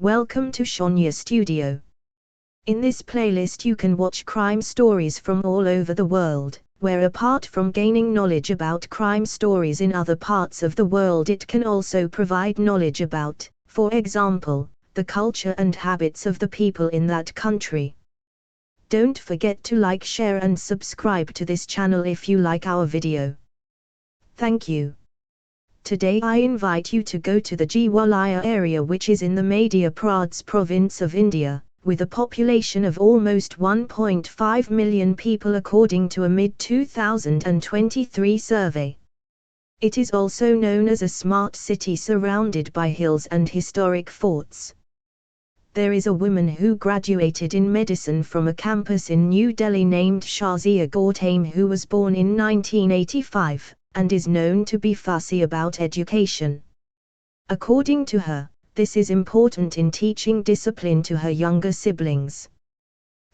Welcome to Shonia Studio. In this playlist you can watch crime stories from all over the world, where apart from gaining knowledge about crime stories in other parts of the world, it can also provide knowledge about, for example, the culture and habits of the people in that country. Don't forget to like, share and subscribe to this channel if you like our video. Thank you. Today I invite you to go to the Gwalior area, which is in the Madhya Pradesh province of India, with a population of almost 1.5 million people according to a mid-2023 survey. It is also known as a smart city surrounded by hills and historic forts. There is a woman who graduated in medicine from a campus in New Delhi named Shazia Gautame, who was born in 1985. And is known to be fussy about education. According to her, this is important in teaching discipline to her younger siblings.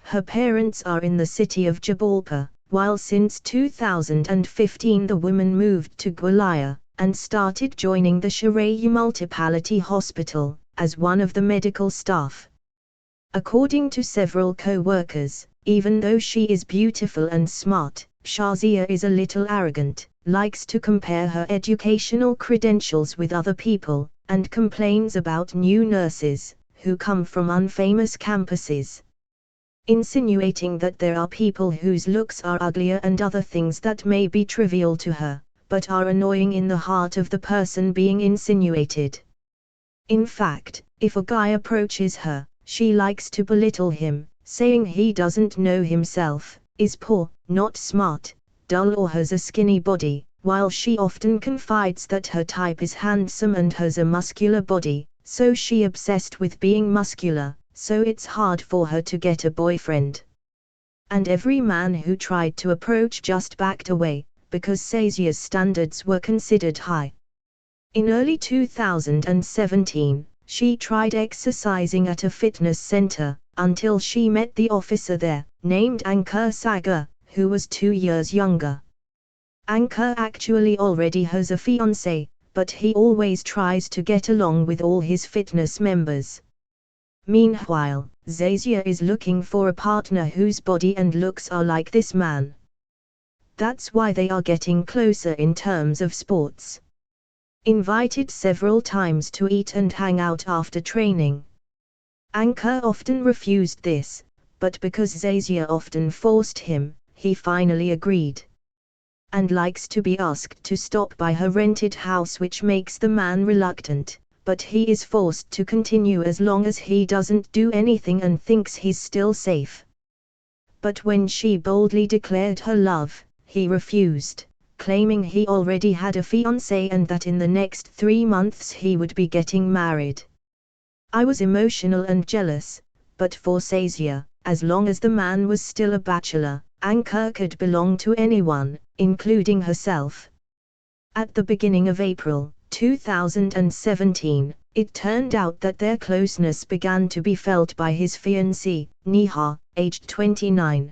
Her parents are in the city of Jabalpur, while since 2015 the woman moved to Gwalior, and started joining the Shonia Multipality Hospital, as one of the medical staff. According to several co-workers, even though she is beautiful and smart, Shazia is a little arrogant, likes to compare her educational credentials with other people, and complains about new nurses, who come from unfamous campuses, insinuating that there are people whose looks are uglier and other things that may be trivial to her, but are annoying in the heart of the person being insinuated. In fact, if a guy approaches her, she likes to belittle him, saying he doesn't know himself, is poor, not smart, dull or has a skinny body, while she often confides that her type is handsome and has a muscular body, so she obsessed with being muscular, so it's hard for her to get a boyfriend. And every man who tried to approach just backed away, because Shazia's standards were considered high. In early 2017, she tried exercising at a fitness center, until she met the officer there, named Ankur Sagar, who was 2 years younger. Ankur actually already has a fiancé, but he always tries to get along with all his fitness members. Meanwhile, Shazia is looking for a partner whose body and looks are like this man. That's why they are getting closer in terms of sports. Invited several times to eat and hang out after training. Ankur often refused this, but because Shazia often forced him, he finally agreed. And likes to be asked to stop by her rented house, which makes the man reluctant, but he is forced to continue as long as he doesn't do anything and thinks he's still safe. But when she boldly declared her love, he refused, claiming he already had a fiancé and that in the next 3 months he would be getting married. I was emotional and jealous, but for Shazia, as long as the man was still a bachelor, Ankur could belong to anyone, including herself. At the beginning of April 2017, it turned out that their closeness began to be felt by his fiancée, Neha, aged 29.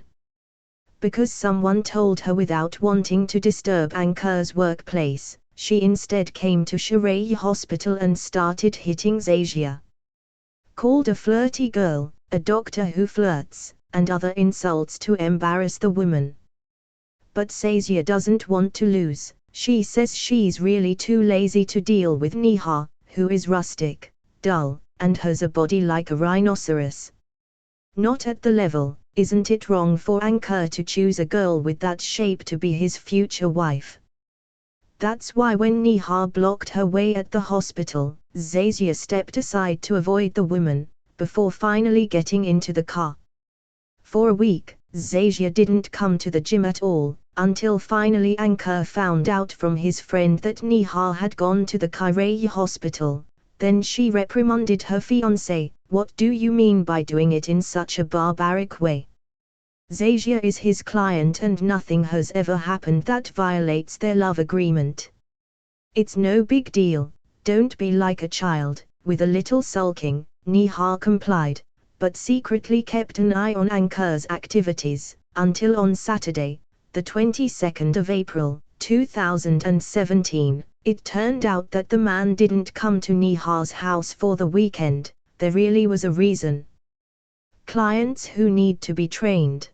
Because someone told her without wanting to disturb Ankur's workplace, she instead came to Shonia Hospital and started hitting Shazia. Called a flirty girl, a doctor who flirts, and other insults to embarrass the woman. But Shazia doesn't want to lose. She says she's really too lazy to deal with Neha, who is rustic, dull, and has a body like a rhinoceros. Not at the level. Isn't it wrong for Ankur to choose a girl with that shape to be his future wife? That's why when Neha blocked her way at the hospital, Shazia stepped aside to avoid the woman, before finally getting into the car. For a week, Shazia didn't come to the gym at all, until finally Ankur found out from his friend that Neha had gone to the Shonia hospital. Then she reprimanded her fiancé, "What do you mean by doing it in such a barbaric way? Shazia is his client and nothing has ever happened that violates their love agreement. It's no big deal, don't be like a child." With a little sulking, Neha complied, but secretly kept an eye on Ankur's activities, until on Saturday, the 22nd of April, 2017, it turned out that the man didn't come to Neha's house for the weekend, there really was a reason. Clients who need to be trained.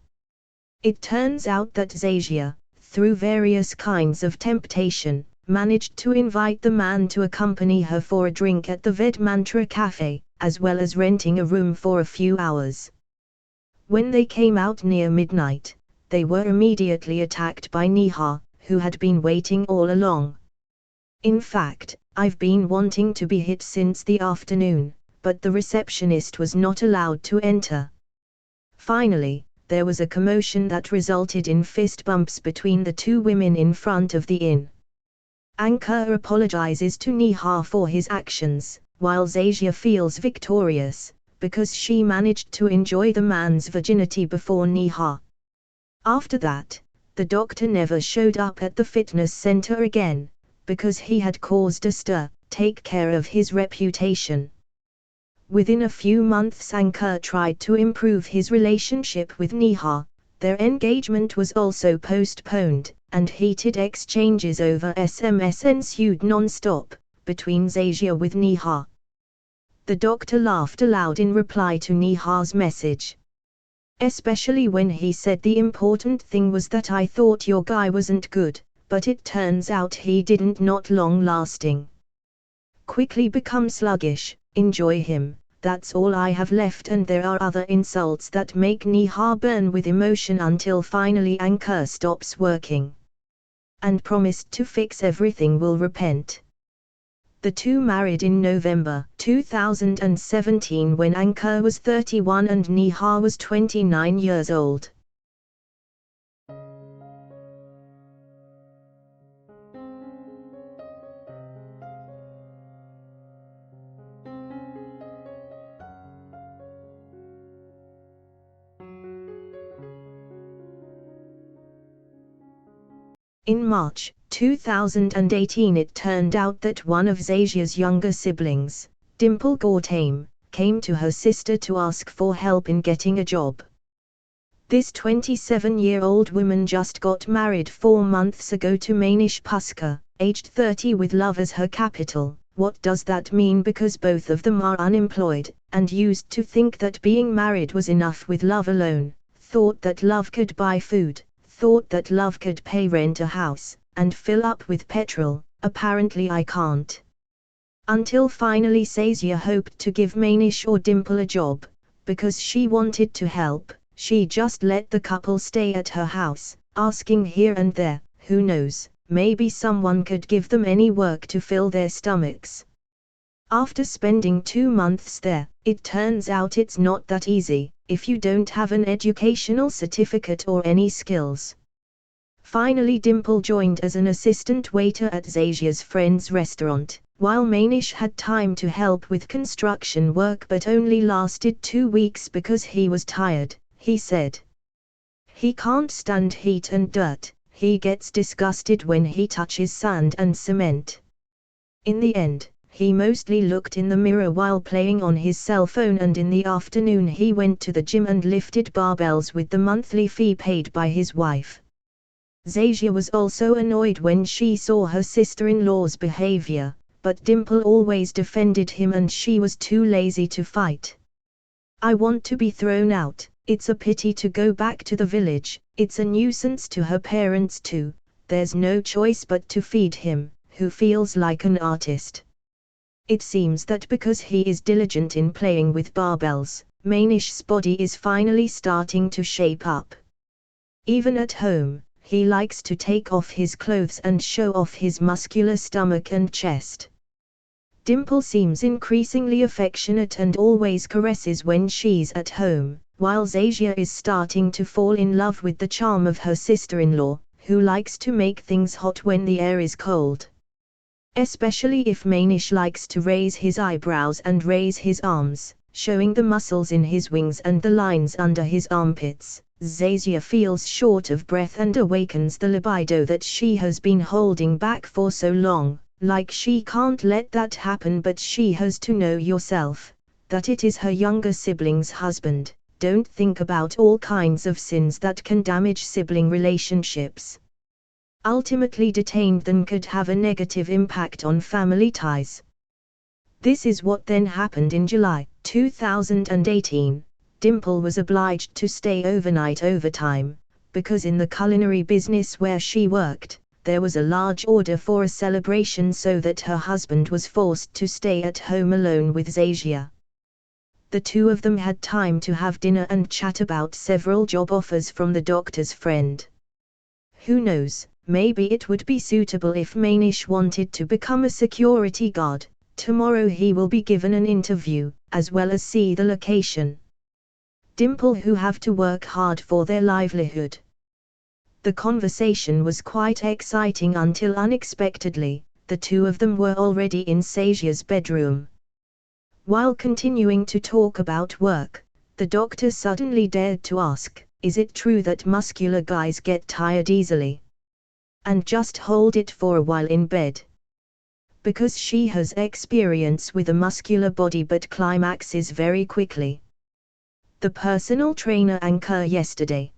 It turns out that Zasia, through various kinds of temptation, managed to invite the man to accompany her for a drink at the Ved Mantra Cafe, as well as renting a room for a few hours. When they came out near midnight, they were immediately attacked by Neha, who had been waiting all along. In fact, I've been wanting to be hit since the afternoon, but the receptionist was not allowed to enter. Finally, there was a commotion that resulted in fist bumps between the two women in front of the inn. Ankur apologizes to Neha for his actions, while Zasia feels victorious, because she managed to enjoy the man's virginity before Neha. After that, the doctor never showed up at the fitness center again, because he had caused a stir. Take care of his reputation. Within a few months Ankur tried to improve his relationship with Neha. Their engagement was also postponed, and heated exchanges over SMS ensued non-stop, between Zasia with Neha. The doctor laughed aloud in reply to Neha's message. Especially when he said the important thing was that I thought your guy wasn't good, but it turns out he didn't, not long lasting. Quickly become sluggish, enjoy him, that's all I have left, and there are other insults that make Neha burn with emotion until finally Ankur stops working. And promised to fix everything, will repent. The two married in November 2017 when Ankur was 31 and Neha was 29 years old. In March 2018 it turned out that one of Zasia's younger siblings, Dimple Gautame, came to her sister to ask for help in getting a job. This 27-year-old woman just got married 4 months ago to Manish Puskar, aged 30, with love as her capital. What does that mean? Because both of them are unemployed, and used to think that being married was enough with love alone, thought that love could buy food, thought that love could pay rent, a house, and fill up with petrol. Apparently I can't. Until finally Zasia hoped to give Manish or Dimple a job, because she wanted to help. She just let the couple stay at her house, asking here and there, who knows, maybe someone could give them any work to fill their stomachs. After spending 2 months there, it turns out it's not that easy, if you don't have an educational certificate or any skills. Finally Dimple joined as an assistant waiter at Zasia's friend's restaurant, while Manish had time to help with construction work but only lasted 2 weeks because he was tired, he said. He can't stand heat and dirt, he gets disgusted when he touches sand and cement. In the end, he mostly looked in the mirror while playing on his cell phone, and in the afternoon he went to the gym and lifted barbells with the monthly fee paid by his wife. Zasia was also annoyed when she saw her sister-in-law's behavior, but Dimple always defended him and she was too lazy to fight. I want to be thrown out, it's a pity to go back to the village, it's a nuisance to her parents too, there's no choice but to feed him, who feels like an artist. It seems that because he is diligent in playing with barbells, Manish's body is finally starting to shape up. Even at home, he likes to take off his clothes and show off his muscular stomach and chest. Dimple seems increasingly affectionate and always caresses when she's at home, while Zasia is starting to fall in love with the charm of her sister-in-law, who likes to make things hot when the air is cold. Especially if Manish likes to raise his eyebrows and raise his arms, showing the muscles in his wings and the lines under his armpits. Zasia feels short of breath and awakens the libido that she has been holding back for so long, like she can't let that happen, but she has to know yourself, that it is her younger sibling's husband. Don't think about all kinds of sins that can damage sibling relationships. Ultimately detained them could have a negative impact on family ties. This is what then happened in July 2018, Dimple was obliged to stay overnight overtime, because in the culinary business where she worked, there was a large order for a celebration, so that her husband was forced to stay at home alone with Zasia. The two of them had time to have dinner and chat about several job offers from the doctor's friend. Who knows, maybe it would be suitable if Manish wanted to become a security guard. Tomorrow he will be given an interview, as well as see the location. Dimple who have to work hard for their livelihood. The conversation was quite exciting until unexpectedly, the two of them were already in Zasia's bedroom. While continuing to talk about work, the doctor suddenly dared to ask, "Is it true that muscular guys get tired easily? And just hold it for a while in bed?" Because she has experience with a muscular body but climaxes very quickly. The personal trainer anchor yesterday.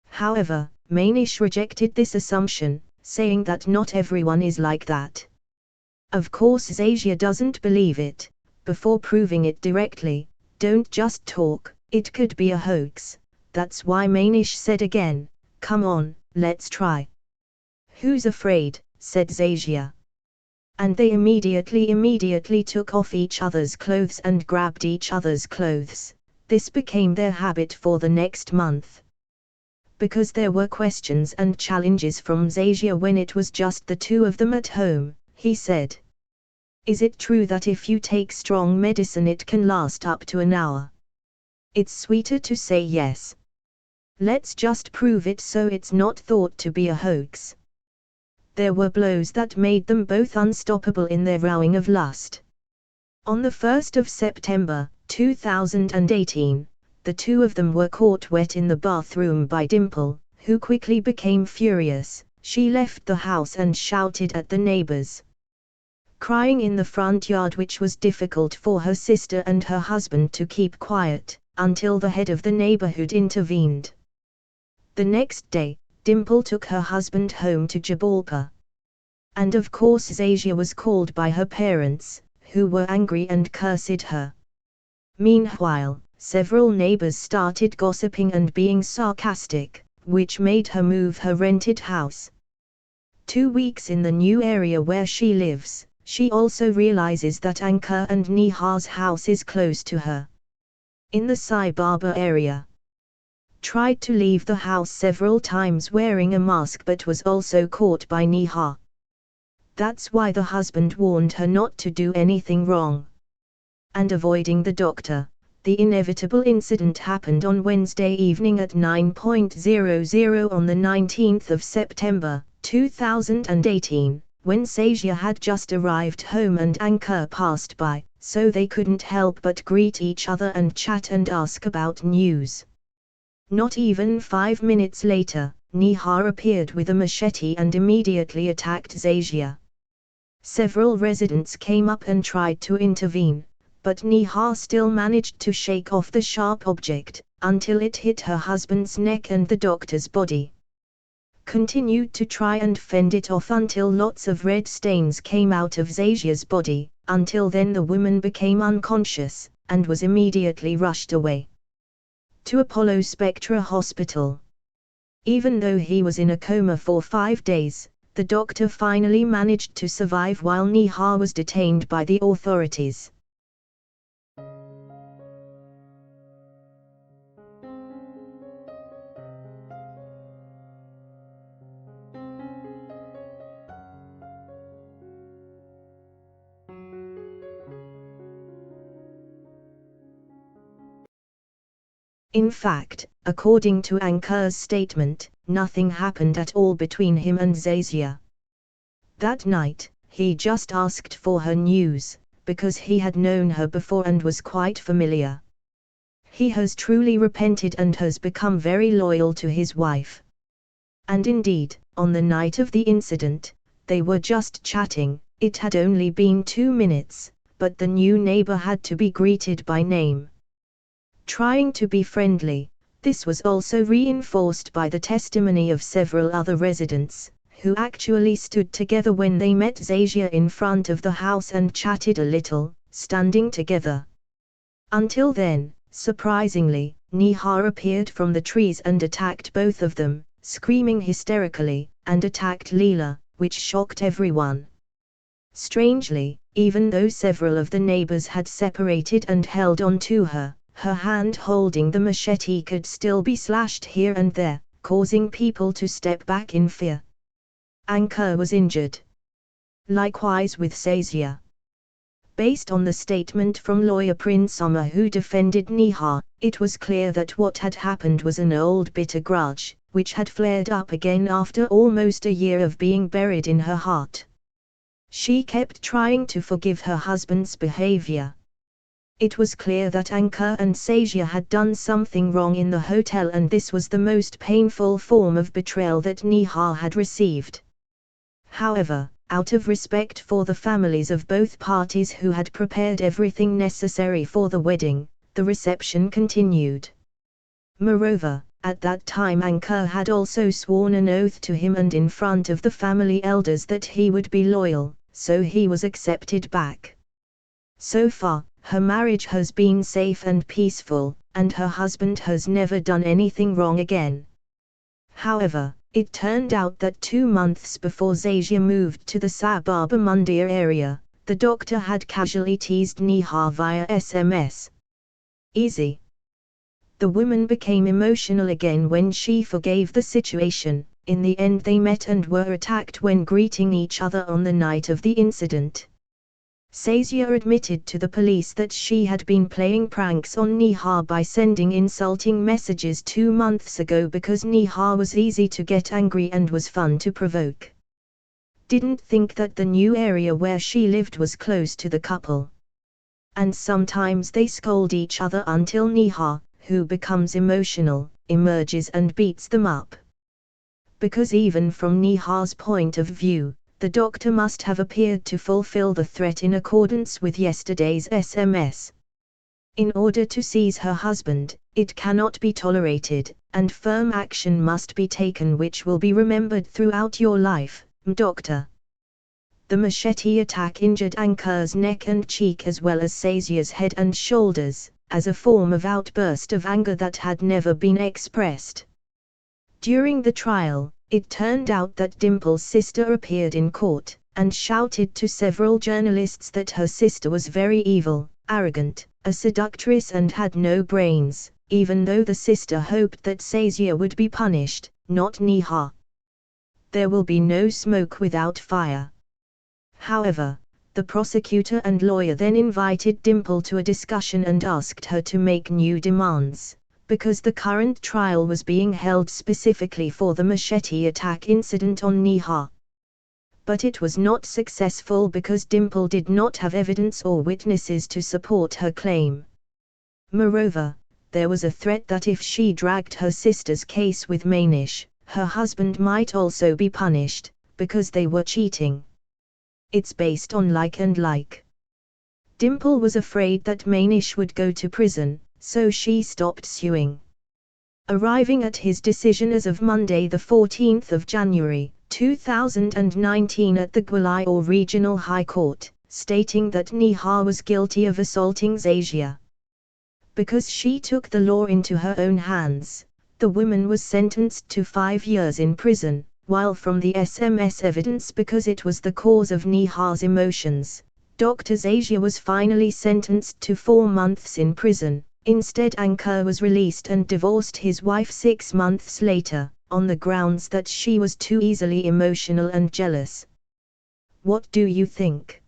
However, Manish rejected this assumption, saying that not everyone is like that. Of course Zasia doesn't believe it. Before proving it directly, don't just talk, it could be a hoax. That's why Manish said again, "Come on, let's try." "Who's afraid?" said Zasia. And they immediately took off each other's clothes and grabbed each other's clothes. This became their habit for the next month. Because there were questions and challenges from Zasia when it was just the two of them at home, he said, "Is it true that if you take strong medicine it can last up to an hour?" It's sweeter to say yes. Let's just prove it so it's not thought to be a hoax. There were blows that made them both unstoppable in their rowing of lust. On the 1st of September, 2018, the two of them were caught wet in the bathroom by Dimple, who quickly became furious. She left the house and shouted at the neighbors, crying in the front yard, which was difficult for her sister and her husband to keep quiet, until the head of the neighborhood intervened. The next day, Dimple took her husband home to Jabalpur. And of course Zasia was called by her parents, who were angry and cursed her. Meanwhile, several neighbors started gossiping and being sarcastic, which made her move her rented house. 2 weeks in the new area where she lives, she also realizes that Ankur and Neha's house is close to her. In the Sai Baba area. Tried to leave the house several times wearing a mask but was also caught by Neha. That's why the husband warned her not to do anything wrong. And avoiding the doctor. The inevitable incident happened on Wednesday evening at 9:00 on the 19th of September, 2018, when Zasia had just arrived home and Ankur passed by, so they couldn't help but greet each other and chat and ask about news. Not even 5 minutes later, Neha appeared with a machete and immediately attacked Zasia. Several residents came up and tried to intervene, but Neha still managed to shake off the sharp object, until it hit her husband's neck and the doctor's body. Continued to try and fend it off until lots of red stains came out of Zasia's body. Until then the woman became unconscious, and was immediately rushed away to Apollo Spectra Hospital. Even though he was in a coma for 5 days, the doctor finally managed to survive while Neha was detained by the authorities. In fact, according to Ankur's statement, nothing happened at all between him and Zasia. That night, he just asked for her news, because he had known her before and was quite familiar. He has truly repented and has become very loyal to his wife. And indeed, on the night of the incident, they were just chatting. It had only been 2 minutes, but the new neighbor had to be greeted by name. Trying to be friendly, this was also reinforced by the testimony of several other residents, who actually stood together when they met Zasia in front of the house and chatted a little, standing together. Until then, surprisingly, Neha appeared from the trees and attacked both of them, screaming hysterically, and attacked Leela, which shocked everyone. Strangely, even though several of the neighbors had separated and held on to her, her hand holding the machete could still be slashed here and there, causing people to step back in fear. Ankur was injured. Likewise with Sazia. Based on the statement from lawyer Prinsama who defended Neha, it was clear that what had happened was an old bitter grudge, which had flared up again after almost a year of being buried in her heart. She kept trying to forgive her husband's behavior. It was clear that Ankur and Sazia had done something wrong in the hotel, and this was the most painful form of betrayal that Neha had received. However, out of respect for the families of both parties who had prepared everything necessary for the wedding, the reception continued. Moreover, at that time Ankur had also sworn an oath to him and in front of the family elders that he would be loyal, so he was accepted back. So far, her marriage has been safe and peaceful, and her husband has never done anything wrong again. However, it turned out that 2 months before Sazia moved to the Sababa Mandir area, the doctor had casually teased Neha via SMS. Easy. The woman became emotional again when she forgave the situation. In the end they met and were attacked when greeting each other on the night of the incident. Sazia admitted to the police that she had been playing pranks on Neha by sending insulting messages 2 months ago because Neha was easy to get angry and was fun to provoke. Didn't think that the new area where she lived was close to the couple. And sometimes they scold each other until Neha, who becomes emotional, emerges and beats them up. Because even from Neha's point of view, the doctor must have appeared to fulfill the threat in accordance with yesterday's SMS. In order to seize her husband, it cannot be tolerated, and firm action must be taken which will be remembered throughout your life, doctor. The machete attack injured Ankur's neck and cheek as well as Sazia's head and shoulders, as a form of outburst of anger that had never been expressed. During the trial, it turned out that Dimple's sister appeared in court, and shouted to several journalists that her sister was very evil, arrogant, a seductress and had no brains, even though the sister hoped that Sazia would be punished, not Neha. There will be no smoke without fire. However, the prosecutor and lawyer then invited Dimple to a discussion and asked her to make new demands, because the current trial was being held specifically for the machete attack incident on Neha. But it was not successful because Dimple did not have evidence or witnesses to support her claim. Moreover, there was a threat that if she dragged her sister's case with Manish, her husband might also be punished, because they were cheating. It's based on like and like. Dimple was afraid that Manish would go to prison, so she stopped suing. Arriving at his decision as of Monday the 14th of January, 2019 at the Gwalior Regional High Court, stating that Neha was guilty of assaulting Sazia. Because she took the law into her own hands, the woman was sentenced to 5 years in prison, while from the SMS evidence because it was the cause of Neha's emotions, Dr. Sazia was finally sentenced to 4 months in prison. Instead Ankur was released and divorced his wife 6 months later, on the grounds that she was too easily emotional and jealous. What do you think?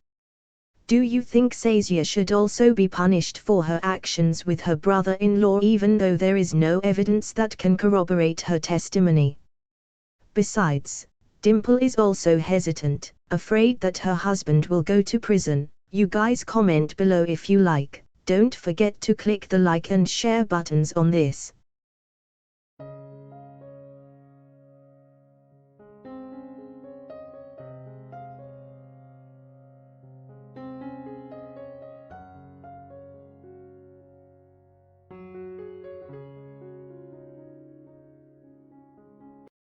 Do you think Sazia should also be punished for her actions with her brother-in-law even though there is no evidence that can corroborate her testimony? Besides, Dimple is also hesitant, afraid that her husband will go to prison. You guys comment below if you like. Don't forget to click the like and share buttons on this.